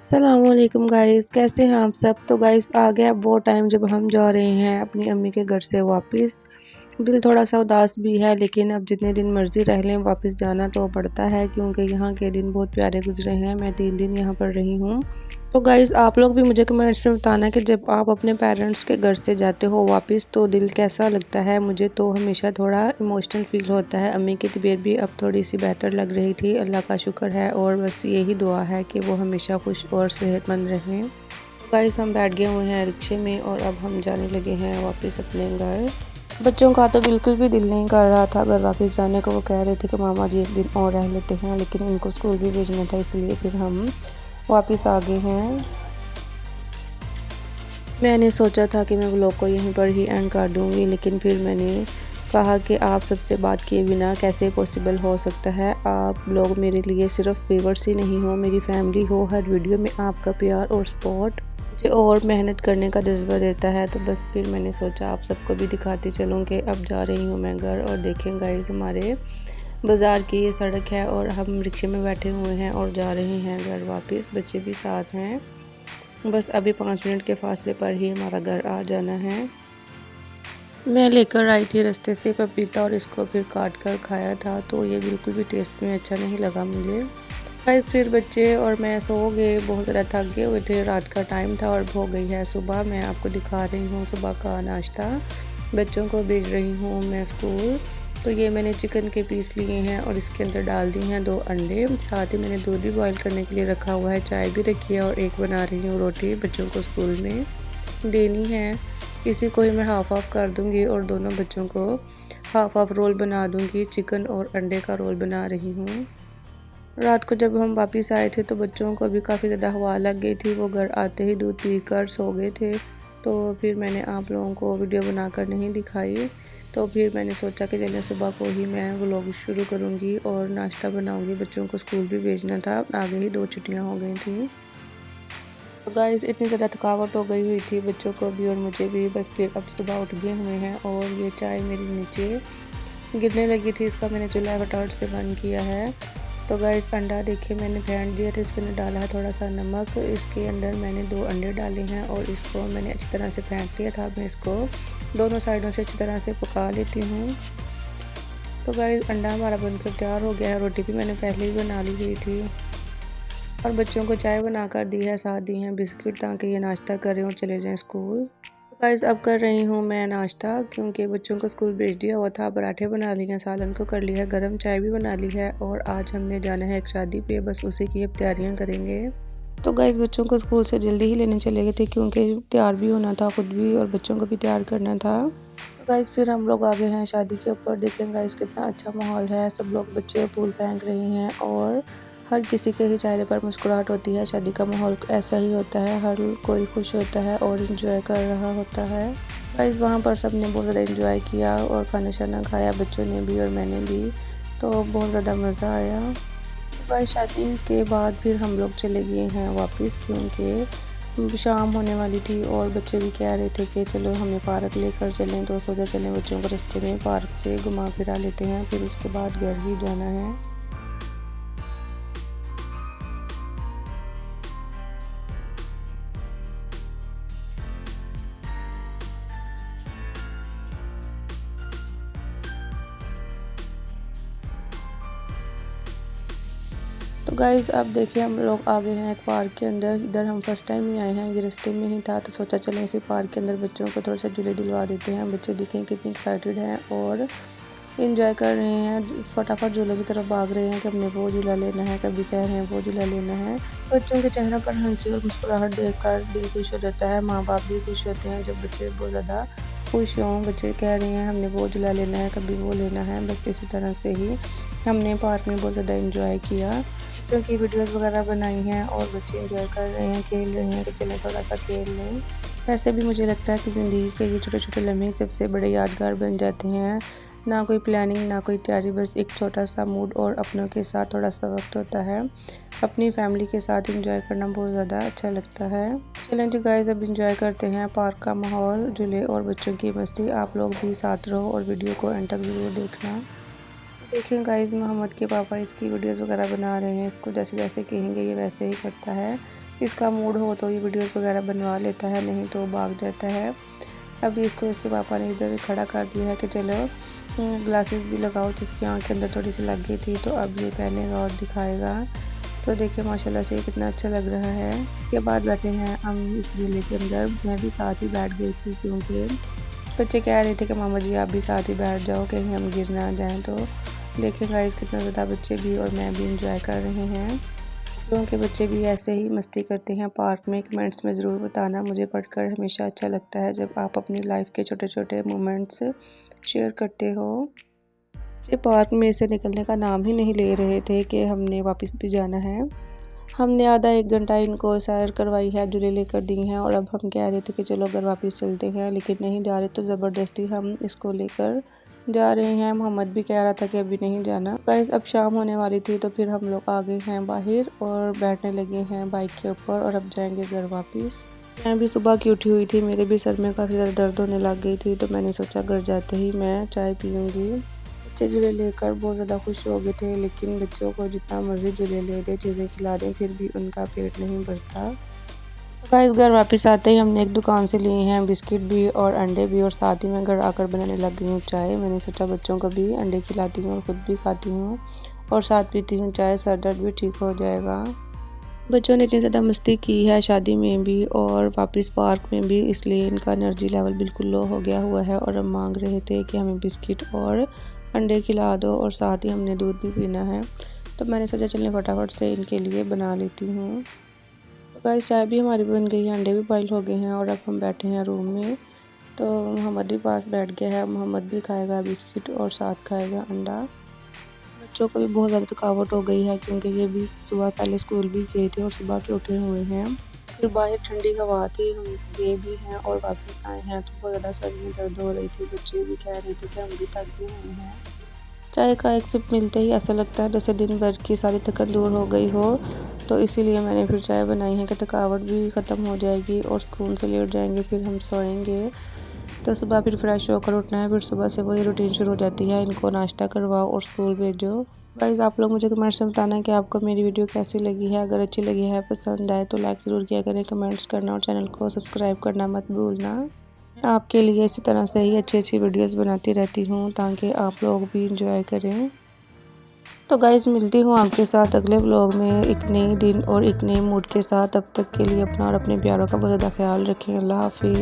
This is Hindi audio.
सलामुअलैकुम गाइस, कैसे हैं आप सब। तो गाइस आ गया वो टाइम जब हम जा रहे हैं अपनी अम्मी के घर से वापस। दिल थोड़ा सा उदास भी है, लेकिन अब जितने दिन मर्जी रह लें वापस जाना तो पड़ता है, क्योंकि यहाँ के दिन बहुत प्यारे गुजरे हैं। मैं 3 दिन यहाँ पर रही हूँ। तो गाइस आप लोग भी मुझे कमेंट्स में बताना कि जब आप अपने पेरेंट्स के घर से जाते हो वापस तो दिल कैसा लगता है। मुझे तो हमेशा थोड़ा इमोशनल फील होता है। अम्मी की तबीयत भी अब थोड़ी सी बेहतर लग रही थी, अल्लाह का शुक्र है, और बस यही दुआ है कि वो हमेशा खुश और सेहतमंद रहें। गाइस हम बैठ गए हुए हैं रिक्शे में और अब हम जाने लगे हैं वापस अपने घर। बच्चों का तो बिल्कुल भी दिल नहीं कर रहा था घर वापस जाने को। वो कह रहे थे कि मामा जी एक दिन और रह लेते हैं, लेकिन उनको स्कूल भी भेजना था, इसलिए फिर हम वापस आ गए हैं। मैंने सोचा था कि मैं व्लॉग को यहीं पर ही एंड कर दूंगी, लेकिन फिर मैंने कहा कि आप सबसे बात किए बिना कैसे पॉसिबल हो सकता है। आप लोग मेरे लिए सिर्फ व्यूअर्स ही नहीं हो, मेरी फैमिली हो। हर वीडियो में आपका प्यार और सपोर्ट मुझे और मेहनत करने का जज्बा देता है। तो बस फिर मैंने सोचा आप सबको भी दिखाती चलूँ कि अब जा रही हूँ मैं घर। और देखें गाइस, हमारे बाज़ार की ये सड़क है और हम रिक्शे में बैठे हुए हैं और जा रहे हैं घर वापस। बच्चे भी साथ हैं। बस अभी 5 मिनट के फासले पर ही हमारा घर आ जाना है। मैं लेकर आई थी रास्ते से पपीता और इसको फिर काट कर खाया था, तो ये बिल्कुल भी टेस्ट में अच्छा नहीं लगा मुझे। गाइस फिर बच्चे और मैं सो गए, बहुत ज़्यादा थक गए हुए थे। रात का टाइम था और हो गई है सुबह। मैं आपको दिखा रही हूँ सुबह का नाश्ता। बच्चों को भेज रही हूँ मैं स्कूल। तो ये मैंने चिकन के पीस लिए हैं और इसके अंदर डाल दी हैं 2 अंडे। साथ ही मैंने दूध भी बॉईल करने के लिए रखा हुआ है, चाय भी रखी है और एक बना रही हूँ रोटी बच्चों को स्कूल में देनी है। इसी को ही मैं हाफ़ हाफ़ कर दूँगी और दोनों बच्चों को हाफ़ हाफ़ रोल बना दूँगी। चिकन और अंडे का रोल बना रही हूँ। रात को जब हम वापस आए थे तो बच्चों को भी काफ़ी ज़्यादा हवा लग गई थी। वो घर आते ही दूध पीकर सो गए थे। तो फिर मैंने आप लोगों को वीडियो बनाकर नहीं दिखाई। तो फिर मैंने सोचा कि चलिए सुबह को ही मैं व्लॉग शुरू करूँगी और नाश्ता बनाऊँगी। बच्चों को स्कूल भी भेजना था, आगे ही 2 छुट्टियाँ हो गई थी। तो गाइस इतनी ज़्यादा थकावट हो गई हुई थी बच्चों को भी और मुझे भी। बस फिर अब सुबह उठ गए हुए हैं और ये चाय मेरी नीचे गिरने लगी थी, इसका मैंने चूल्हा फटाफट से बंद किया है। तो गाइस अंडा देखिए मैंने फेंट दिया था, इसके अंदर डाला है थोड़ा सा नमक। इसके अंदर मैंने 2 अंडे डाले हैं और इसको मैंने अच्छी तरह से फेंट लिया था। अब मैं इसको दोनों साइडों से अच्छी तरह से पका लेती हूँ। तो गाइस अंडा हमारा बनकर तैयार हो गया है। रोटी भी मैंने पहले ही बना ली हुई थी और बच्चों को चाय बनाकर दी है, साथ दी हैं बिस्किट, ताकि ये नाश्ता करें और चले जाएं स्कूल। गाइस अब कर रही हूँ मैं नाश्ता, क्योंकि बच्चों को स्कूल भेज दिया हुआ था। पराठे बना लिए हैं, सालन को कर लिया है गरम, चाय भी बना ली है और आज हमने जाना है एक शादी पे, बस उसी की अब तैयारियाँ करेंगे। तो गाइस बच्चों को स्कूल से जल्दी ही लेने चले गए थे, क्योंकि तैयार भी होना था खुद भी और बच्चों को भी तैयार करना था। तो गाइस फिर हम लोग आ गए हैं शादी के ऊपर। देखें गाइस कितना अच्छा माहौल है, सब लोग बच्चे फूल फेंक रहे हैं और हर किसी के ही चेहरे पर मुस्कुराहट होती है। शादी का माहौल ऐसा ही होता है, हर कोई खुश होता है और एंजॉय कर रहा होता है। गाइस वहाँ पर सब ने बहुत ज़्यादा एंजॉय किया और खाना शाना खाया, बच्चों ने भी और मैंने भी। तो बहुत ज़्यादा मज़ा आया। गाइस शादी के बाद फिर हम लोग चले गए हैं वापस, क्योंकि शाम होने वाली थी और बच्चे भी कह रहे थे कि चलो हमें पार्क लेकर चलें। तो सोचा चलें बच्चों को रास्ते में पार्क से घुमा फिरा लेते हैं, फिर उसके बाद घर ही जाना है। तो गाइज़ अब देखिए हम लोग आ गए हैं एक पार्क के अंदर। इधर हम फर्स्ट टाइम ही आए हैं, ये रास्ते में ही था, तो सोचा चलें इसी पार्क के अंदर बच्चों को थोड़ा सा झूले दिलवा देते हैं। बच्चे देखें कितनी एक्साइटेड हैं और एंजॉय कर रहे हैं, फटाफट झूलों की तरफ भाग रहे हैं कि हमने वो झूला लेना है, कभी कह रहे हैं वो झूला लेना है। बच्चों के चेहरों पर हंसी और मुस्कुराहट देखकर दिल खुश हो जाता है। माँ बाप भी खुश होते हैं जब बच्चे बहुत ज़्यादा खुश हों। बच्चे कह रहे हैं हमने वो झूला लेना है, कभी वो लेना है। बस इसी तरह से ही हमने पार्क में बहुत ज़्यादा इंजॉय किया, क्योंकि वीडियोस वगैरह बनाई हैं और बच्चे एंजॉय कर रहे हैं, खेल रहे हैं कि चलें थोड़ा सा खेल लें। वैसे भी मुझे लगता है कि ज़िंदगी के ये छोटे छोटे लम्हे सबसे बड़े यादगार बन जाते हैं। ना कोई प्लानिंग ना कोई तैयारी, बस एक छोटा सा मूड और अपनों के साथ थोड़ा सा वक्त होता है। अपनी फैमिली के साथ एंजॉय करना बहुत ज़्यादा अच्छा लगता है। चलें जी गाइस अब एंजॉय करते हैं पार्क का माहौल, झूले और बच्चों की मस्ती। आप लोग भी साथ रहो और वीडियो को एंड तक ज़रूर देखना। देखिए गाइस मोहम्मद के पापा इसकी वीडियोस वगैरह बना रहे हैं, इसको जैसे जैसे कहेंगे ये वैसे ही करता है। इसका मूड हो तो ये वीडियोस वगैरह बनवा लेता है, नहीं तो भाग जाता है। अभी इसको इसके पापा ने इधर खड़ा कर दिया है कि चलो ग्लासेस भी लगाओ, जिसकी आँख के अंदर थोड़ी सी लग गई थी, तो अब ये पहनेगा और दिखाएगा। तो देखिए माशाल्लाह से कितना अच्छा लग रहा है। इसके बाद बैठे हैं हम इस झूले के अंदर, मैं भी साथ ही बैठ गई थी क्योंकि बच्चे कह रहे थे कि मामा जी आप भी साथ ही बैठ जाओ, कहीं हम गिर ना जाएं। तो देखिए गाइस कितना ज़्यादा बच्चे भी और मैं भी इंजॉय कर रहे हैं। क्योंकि बच्चे भी ऐसे ही मस्ती करते हैं पार्क में। कमेंट्स में ज़रूर बताना, मुझे पढ़कर हमेशा अच्छा लगता है जब आप अपनी लाइफ के छोटे छोटे मोमेंट्स शेयर करते हो। बच्चे पार्क में से निकलने का नाम ही नहीं ले रहे थे कि हमने वापस भी जाना है। हमने आधा 1 घंटा इनको सैर करवाई है, झूले लेकर दी हैं और अब हम कह रहे थे कि चलो घर वापस चलते हैं, लेकिन नहीं जा रहे, तो ज़बरदस्ती हम इसको लेकर जा रहे हैं। मोहम्मद भी कह रहा था कि अभी नहीं जाना। गाइस अब शाम होने वाली थी, तो फिर हम लोग आ गए हैं बाहर और बैठने लगे हैं बाइक के ऊपर और अब जाएंगे घर वापस। मैं भी सुबह की उठी हुई थी, मेरे भी सर में काफ़ी ज़्यादा दर्द होने लग गई थी, तो मैंने सोचा घर जाते ही मैं चाय पीऊँगी। बच्चे झूले लेकर बहुत ज़्यादा खुश हो गए थे, लेकिन बच्चों को जितना मर्ज़ी झूले ले दे, चीज़ें खिला दें, फिर भी उनका पेट नहीं भरता। गाइस घर वापस आते ही हमने एक दुकान से लिए हैं बिस्किट भी और अंडे भी, और साथ ही मैं घर आकर बनाने लग गई हूँ चाय। मैंने सोचा बच्चों को भी अंडे खिलाती हूँ और ख़ुद भी खाती हूँ और साथ पीती हूँ चाय, सर दर्द भी ठीक हो जाएगा। बच्चों ने इतनी ज़्यादा मस्ती की है शादी में भी और वापस पार्क में भी, इसलिए इनका एनर्जी लेवल बिल्कुल लो हो गया हुआ है और अब मांग रहे थे कि हमें बिस्किट और अंडे खिला दो और साथ ही हमने दूध भी पीना है। तो मैंने सोचा चलने फटाफट से इनके लिए बना लेती हूँ। तो गाइस चाय भी हमारी बन गई है, अंडे भी बॉईल हो गए हैं और अब हम बैठे हैं रूम में। तो मोहम्मद भी पास बैठ गया है, मोहम्मद भी खाएगा बिस्किट और साथ खाएगा अंडा। बच्चों को भी बहुत ज़्यादा थकावट हो गई है क्योंकि ये भी सुबह पहले स्कूल भी गए थे और सुबह के उठे हुए हैं। फिर बाहर ठंडी हवा थी, हम गए भी हैं और वापस आए हैं, तो बहुत ज़्यादा सर में दर्द हो रही थी। बच्चे भी कह रहे थे कि हम भी थक गए हुए हैं। चाय का एक सिप मिलते ही ऐसा लगता है जैसे दिन भर की सारी थकान दूर हो गई हो, तो इसीलिए मैंने फिर चाय बनाई है कि थकावट भी ख़त्म हो जाएगी और सुकून से लेट जाएंगे, फिर हम सोएंगे। तो सुबह फिर फ्रेश होकर उठना है, फिर सुबह से वही रूटीन शुरू हो जाती है, इनको नाश्ता करवाओ और स्कूल भेजो। गाइस आप लोग मुझे कमेंट्स में बताना कि आपको मेरी वीडियो कैसी लगी है। अगर अच्छी लगी है, पसंद आए तो लाइक ज़रूर किया करें, कमेंट्स करना और चैनल को सब्सक्राइब करना मत भूलना। मैं आपके लिए इसी तरह से ही अच्छी अच्छी वीडियोस बनाती रहती हूँ ताकि आप लोग भी इंजॉय करें। तो गाइस मिलती हूँ आपके साथ अगले व्लॉग में एक नई दिन और एक नए मूड के साथ। तब तक के लिए अपना और अपने प्यारों का बहुत ज़्यादा ख्याल रखें। अल्लाह हाफिज़।